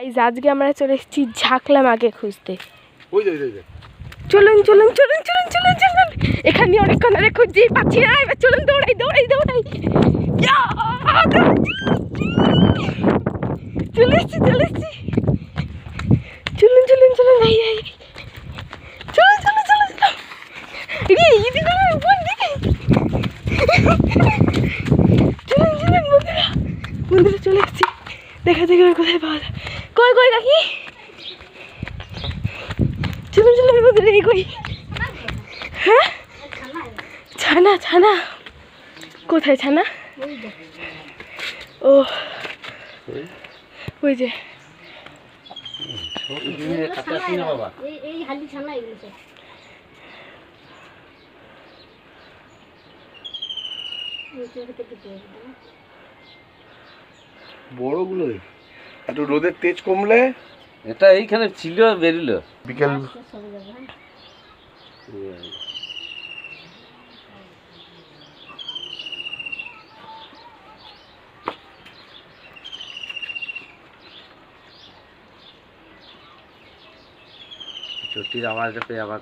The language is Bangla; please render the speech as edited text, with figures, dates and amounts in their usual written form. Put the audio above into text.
আজকে আমরা চলে এসেছি ঝাঁকলা মাকে খুঁজতে। চলুন চলুন চলুন চলুন চলুন চলুন, এখানে অনেকক্ষণ ধরে খুঁজছি পাচ্ছি না, এবার চলুন দৌড়াই দৌড়াই দৌড়াই। চলে এসছি চলে এসছি, চলুন চলুন চলুন, এই এই চলুন চলুন চলুন চলুন চলুন বন্ধুরা, বন্ধুরা চলে এসছি। দেখা দেখি কোথায় পাওয়া যায়। কই কই কাকি, চলুন চলুন বন্ধুরা, এই কই। হ্যাঁ ছানা ছানা কোথায় ছানা? ও ওই যে বড়গুলো একটু রোদের তেজ কমলে এটা এইখানে ছিল, বেরিলো বিকেল। চটির আওয়াজটা পেয়ে আবার